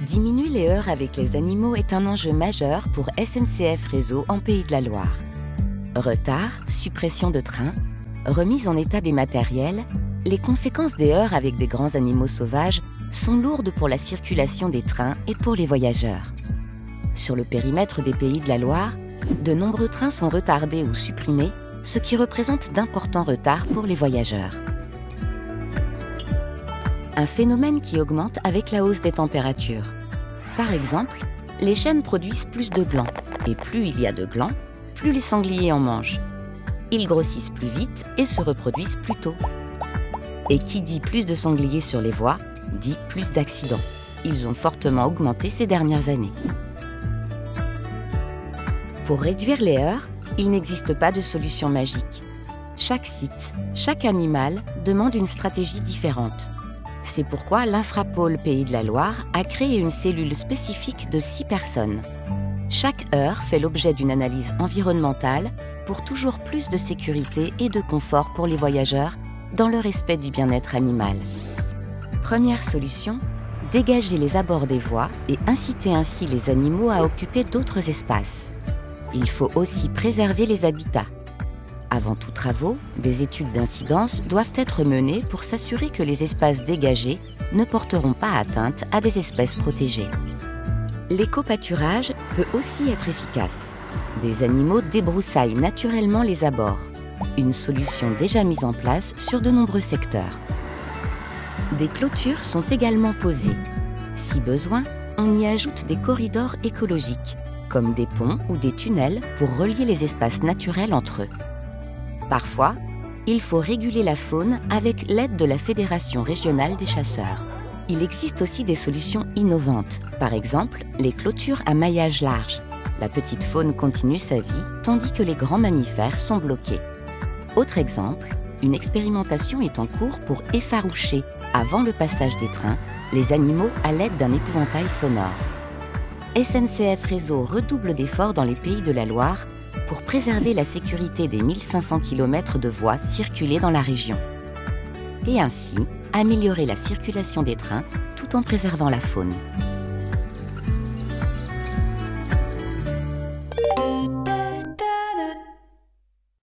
Diminuer les heurts avec les animaux est un enjeu majeur pour SNCF Réseau en Pays de la Loire. Retard, suppression de trains, remise en état des matériels, les conséquences des heurts avec des grands animaux sauvages sont lourdes pour la circulation des trains et pour les voyageurs. Sur le périmètre des Pays de la Loire, de nombreux trains sont retardés ou supprimés, ce qui représente d'importants retards pour les voyageurs. Un phénomène qui augmente avec la hausse des températures. Par exemple, les chênes produisent plus de glands, et plus il y a de glands, plus les sangliers en mangent. Ils grossissent plus vite et se reproduisent plus tôt. Et qui dit plus de sangliers sur les voies, dit plus d'accidents. Ils ont fortement augmenté ces dernières années. Pour réduire les heurts, il n'existe pas de solution magique. Chaque site, chaque animal demande une stratégie différente. C'est pourquoi l'Infrapôle Pays de la Loire a créé une cellule spécifique de 6 personnes. Chaque heurt fait l'objet d'une analyse environnementale pour toujours plus de sécurité et de confort pour les voyageurs dans le respect du bien-être animal. Première solution, dégager les abords des voies et inciter ainsi les animaux à occuper d'autres espaces. Il faut aussi préserver les habitats. Avant tout travaux, des études d'incidence doivent être menées pour s'assurer que les espaces dégagés ne porteront pas atteinte à des espèces protégées. L'éco-pâturage peut aussi être efficace. Des animaux débroussaillent naturellement les abords, une solution déjà mise en place sur de nombreux secteurs. Des clôtures sont également posées. Si besoin, on y ajoute des corridors écologiques, comme des ponts ou des tunnels pour relier les espaces naturels entre eux. Parfois, il faut réguler la faune avec l'aide de la Fédération régionale des chasseurs. Il existe aussi des solutions innovantes, par exemple les clôtures à maillage large. La petite faune continue sa vie, tandis que les grands mammifères sont bloqués. Autre exemple, une expérimentation est en cours pour effaroucher, avant le passage des trains, les animaux à l'aide d'un épouvantail sonore. SNCF Réseau redouble d'efforts dans les Pays de la Loire pour préserver la sécurité des 1500 km de voies circulées dans la région. Et ainsi, améliorer la circulation des trains tout en préservant la faune.